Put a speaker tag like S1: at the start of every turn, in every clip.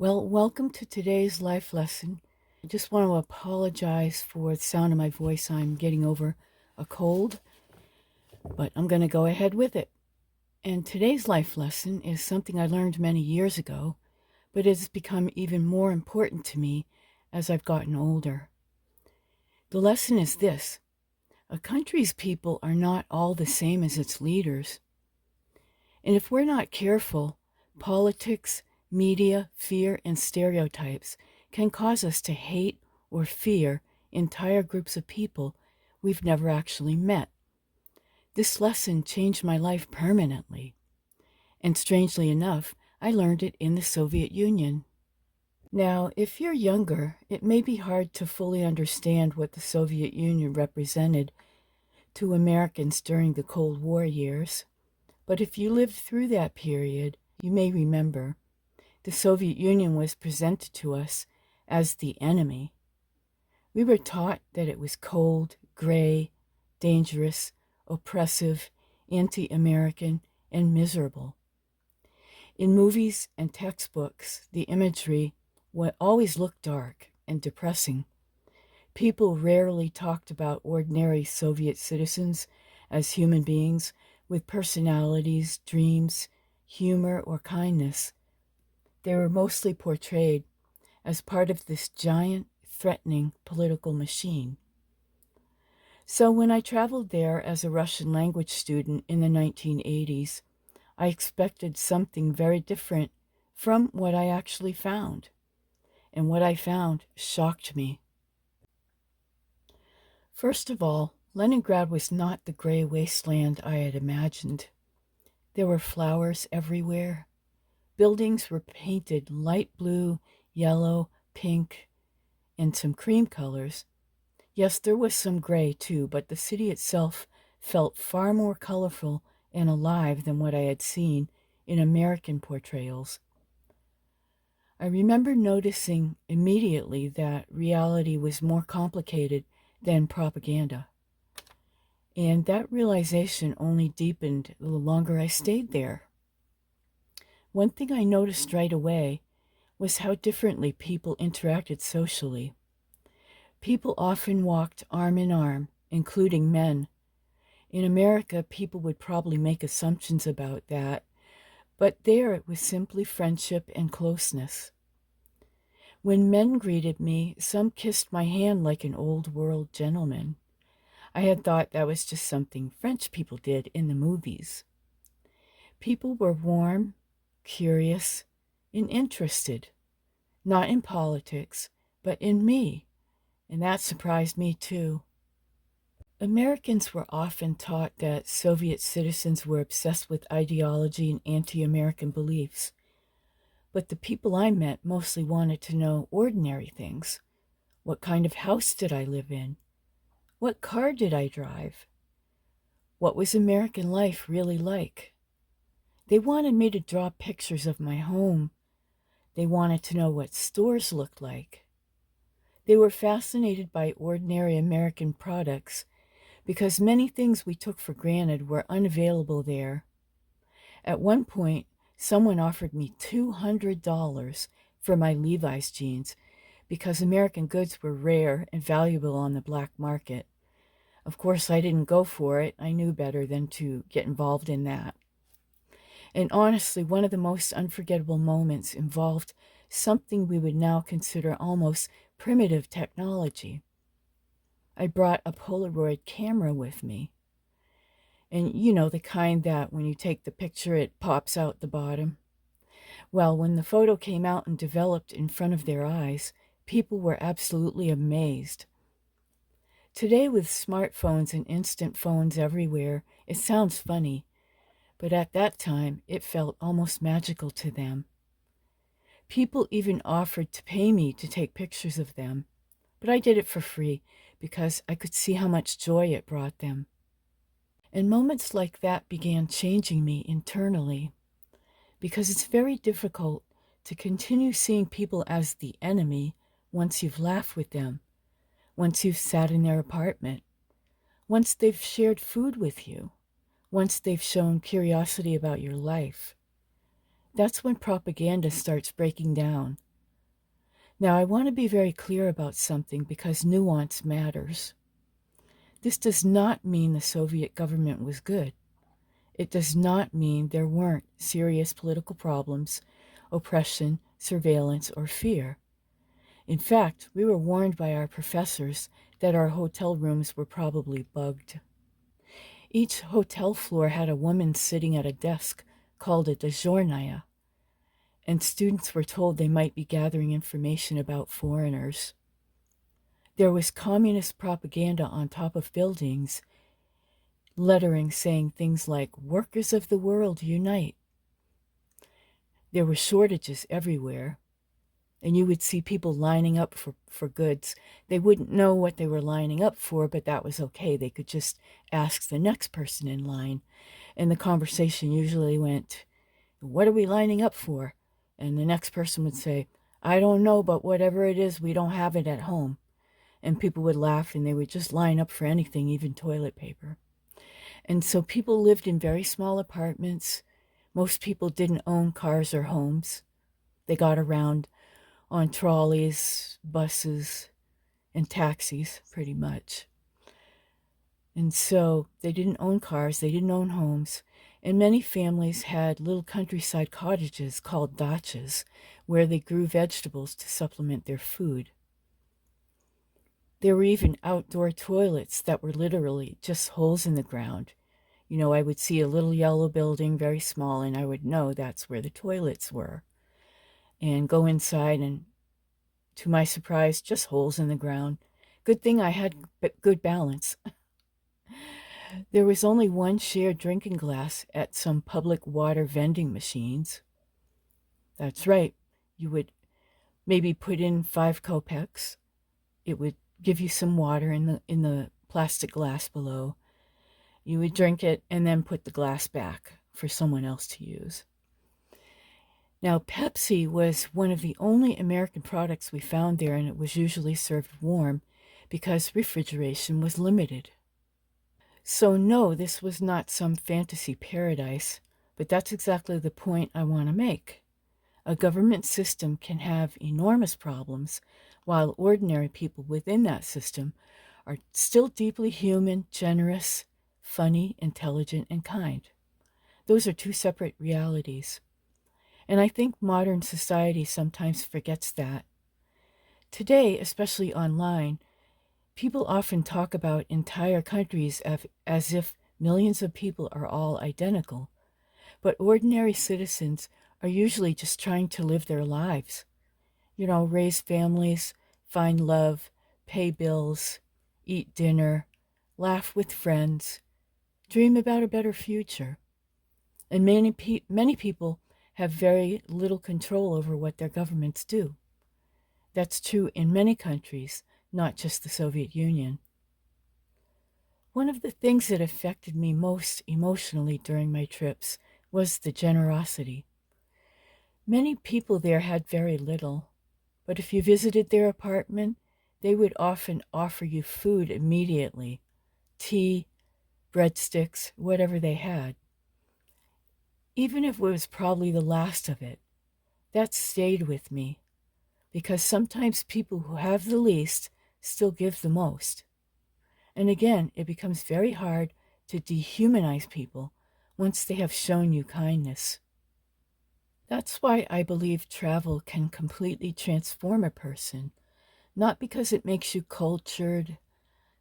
S1: Well, welcome to today's life lesson. I just want to apologize for the sound of my voice. I'm getting over a cold, but I'm going to go ahead with it. And today's life lesson is something I learned many years ago, but it has become even more important to me as I've gotten older. The lesson is this: a country's people are not all the same as its leaders. And if we're not careful, politics, media, fear, and stereotypes can cause us to hate or fear entire groups of people we've never actually met. This lesson changed my life permanently. And strangely enough, I learned it in the Soviet Union. Now, if you're younger, it may be hard to fully understand what the Soviet Union represented to Americans during the Cold War years. But if you lived through that period, you may remember the Soviet Union was presented to us as the enemy. We were taught that it was cold, gray, dangerous, oppressive, anti-American, and miserable. In movies and textbooks, the imagery would always look dark and depressing. People rarely talked about ordinary Soviet citizens as human beings with personalities, dreams, humor, or kindness. They were mostly portrayed as part of this giant, threatening political machine. So when I traveled there as a Russian language student in the 1980s, I expected something very different from what I actually found. And what I found shocked me. First of all, Leningrad was not the gray wasteland I had imagined. There were flowers everywhere. Buildings were painted light blue, yellow, pink, and some cream colors. Yes, there was some gray too, but the city itself felt far more colorful and alive than what I had seen in American portrayals. I remember noticing immediately that reality was more complicated than propaganda. And that realization only deepened the longer I stayed there. One thing I noticed right away was how differently people interacted socially. People often walked arm in arm, including men. In America, people would probably make assumptions about that, but there it was simply friendship and closeness. When men greeted me, some kissed my hand like an old world gentleman. I had thought that was just something French people did in the movies. People were warm, curious, and interested, not in politics, but in me, and that surprised me too. Americans were often taught that Soviet citizens were obsessed with ideology and anti-American beliefs, but the people I met mostly wanted to know ordinary things. What kind of house did I live in? What car did I drive? What was American life really like? They wanted me to draw pictures of my home. They wanted to know what stores looked like. They were fascinated by ordinary American products because many things we took for granted were unavailable there. At one point, someone offered me $200 for my Levi's jeans because American goods were rare and valuable on the black market. Of course, I didn't go for it. I knew better than to get involved in that. And honestly, one of the most unforgettable moments involved something we would now consider almost primitive technology. I brought a Polaroid camera with me. And you know, the kind that when you take the picture, it pops out the bottom. Well, when the photo came out and developed in front of their eyes, people were absolutely amazed. Today, with smartphones and instant phones everywhere, it sounds funny, but at that time, it felt almost magical to them. People even offered to pay me to take pictures of them, but I did it for free because I could see how much joy it brought them. And moments like that began changing me internally, because it's very difficult to continue seeing people as the enemy once you've laughed with them, once you've sat in their apartment, once they've shared food with you, once they've shown curiosity about your life. That's when propaganda starts breaking down, Now, I want to be very clear about something because nuance matters. This does not mean the Soviet government was good. It does not mean there weren't serious political problems, oppression, surveillance, or fear. In fact, we were warned by our professors that our hotel rooms were probably bugged. Each hotel floor had a woman sitting at a desk called a dozhornaya, and students were told they might be gathering information about foreigners. There was communist propaganda on top of buildings, lettering saying things like, "Workers of the world, unite." There were shortages everywhere, and you would see people lining up for goods. They wouldn't know what they were lining up for, but that was okay. They could just ask the next person in line. And the conversation usually went, "What are we lining up for?" And the next person would say, "I don't know, but whatever it is, we don't have it at home." And people would laugh and they would just line up for anything, even toilet paper. And so people lived in very small apartments. Most people didn't own cars or homes. They got around on trolleys, buses, and taxis, pretty much. And so they didn't own cars, they didn't own homes, and many families had little countryside cottages called dachas where they grew vegetables to supplement their food. There were even outdoor toilets that were literally just holes in the ground. You know, I would see a little yellow building, very small, and I would know that's where the toilets were. And go inside, and to my surprise, just holes in the ground. Good thing I had good balance. There was only one shared drinking glass at some public water vending machines. That's right. You would maybe put in 5 kopecks. It would give you some water in the plastic glass below. You would drink it and then put the glass back for someone else to use. Now, Pepsi was one of the only American products we found there, and it was usually served warm because refrigeration was limited. So no, this was not some fantasy paradise, but that's exactly the point I want to make. A government system can have enormous problems, while ordinary people within that system are still deeply human, generous, funny, intelligent, and kind. Those are two separate realities. And I think modern society sometimes forgets that. Today, especially online, people often talk about entire countries as if millions of people are all identical. But ordinary citizens are usually just trying to live their lives. You know, raise families, find love, pay bills, eat dinner, laugh with friends, dream about a better future. And many people have very little control over what their governments do. That's true in many countries, not just the Soviet Union. One of the things that affected me most emotionally during my trips was the generosity. Many people there had very little, but if you visited their apartment, they would often offer you food immediately, tea, breadsticks, whatever they had. Even if it was probably the last of it, that stayed with me because sometimes people who have the least still give the most. And again, it becomes very hard to dehumanize people once they have shown you kindness. That's why I believe travel can completely transform a person, not because it makes you cultured,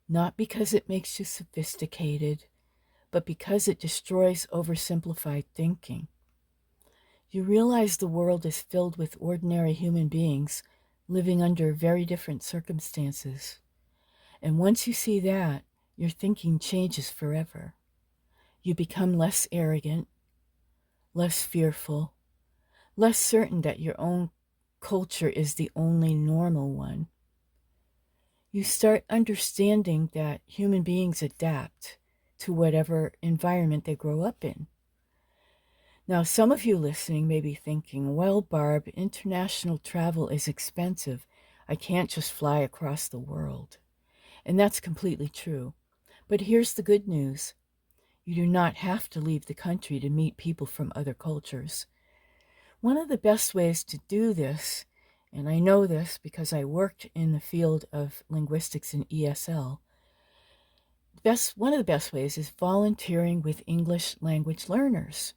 S1: not because it makes you sophisticated, but because it destroys oversimplified thinking. You realize the world is filled with ordinary human beings living under very different circumstances. And once you see that, your thinking changes forever. You become less arrogant, less fearful, less certain that your own culture is the only normal one. You start understanding that human beings adapt to whatever environment they grow up in. Now, some of you listening may be thinking, well, Barb, international travel is expensive. I can't just fly across the world. And that's completely true. But here's the good news. You do not have to leave the country to meet people from other cultures. One of the best ways to do this and I know this because I worked in the field of linguistics and ESL. One of the best ways is volunteering with English language learners.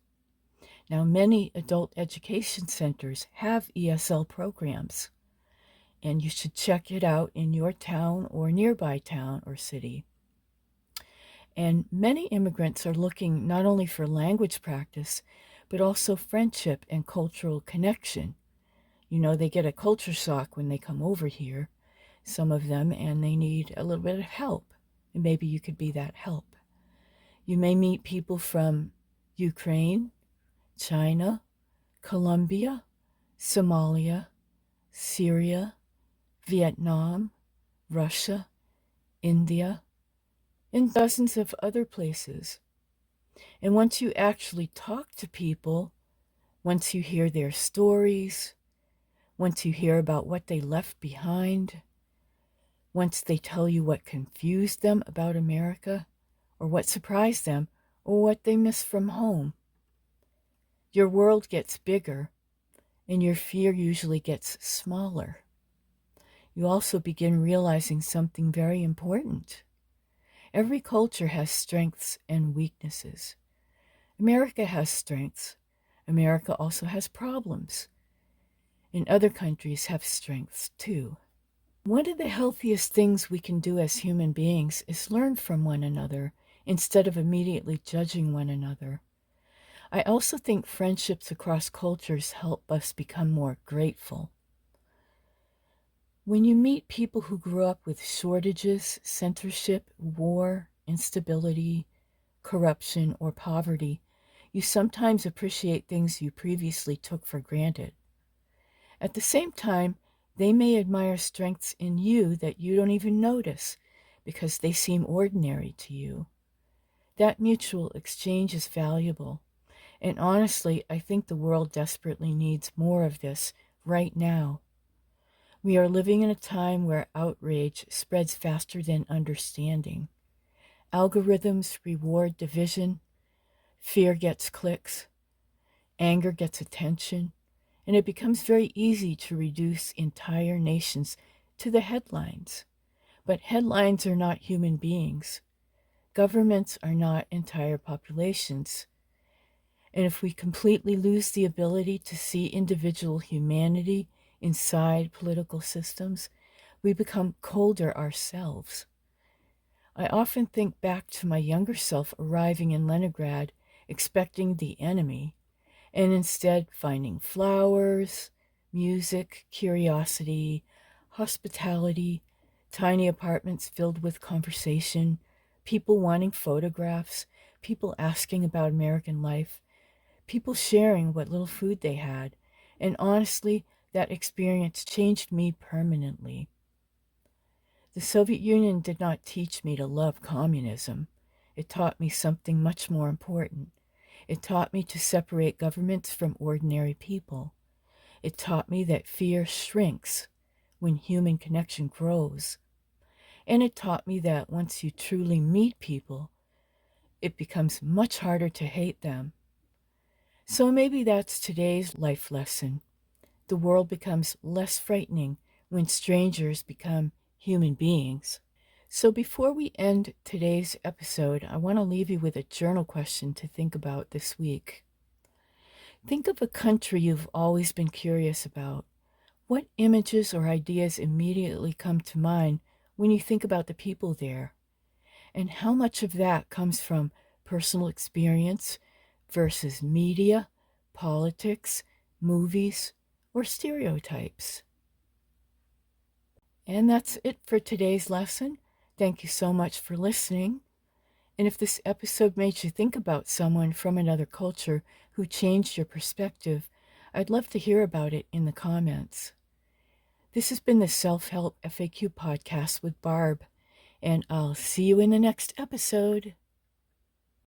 S1: Now, many adult education centers have ESL programs, and you should check it out in your town or nearby town or city. And many immigrants are looking not only for language practice, but also friendship and cultural connection. They get a culture shock when they come over here, some of them, and they need a little bit of help. And maybe you could be that help. You may meet people from Ukraine, China, Colombia, Somalia, Syria, Vietnam, Russia, India, and dozens of other places. And once you actually talk to people, once you hear their stories, once you hear about what they left behind, once they tell you what confused them about America, or what surprised them, or what they miss from home, your world gets bigger, and your fear usually gets smaller. You also begin realizing something very important. Every culture has strengths and weaknesses. America has strengths. America also has problems. And other countries have strengths too. One of the healthiest things we can do as human beings is learn from one another instead of immediately judging one another. I also think friendships across cultures help us become more grateful. When you meet people who grew up with shortages, censorship, war, instability, corruption, or poverty, you sometimes appreciate things you previously took for granted. At the same time, they may admire strengths in you that you don't even notice because they seem ordinary to you. That mutual exchange is valuable. And honestly, I think the world desperately needs more of this right now. We are living in a time where outrage spreads faster than understanding. Algorithms reward division, fear gets clicks, anger gets attention, and it becomes very easy to reduce entire nations to the headlines. But headlines are not human beings. Governments are not entire populations. And if we completely lose the ability to see individual humanity inside political systems, we become colder ourselves. I often think back to my younger self arriving in Leningrad expecting the enemy, and instead finding flowers, music, curiosity, hospitality, tiny apartments filled with conversation, people wanting photographs, people asking about American life, people sharing what little food they had. And honestly, that experience changed me permanently. The Soviet Union did not teach me to love communism. It taught me something much more important. It taught me to separate governments from ordinary people. It taught me that fear shrinks when human connection grows. And it taught me that once you truly meet people, it becomes much harder to hate them. So maybe that's today's life lesson. The world becomes less frightening when strangers become human beings. So before we end today's episode, I want to leave you with a journal question to think about this week. Think of a country you've always been curious about. What images or ideas immediately come to mind when you think about the people there? And how much of that comes from personal experience versus media, politics, movies, or stereotypes? And that's it for today's lesson. Thank you so much for listening. And if this episode made you think about someone from another culture who changed your perspective, I'd love to hear about it in the comments. This has been the Self-Help FAQ podcast with Barb, and I'll see you in the next episode.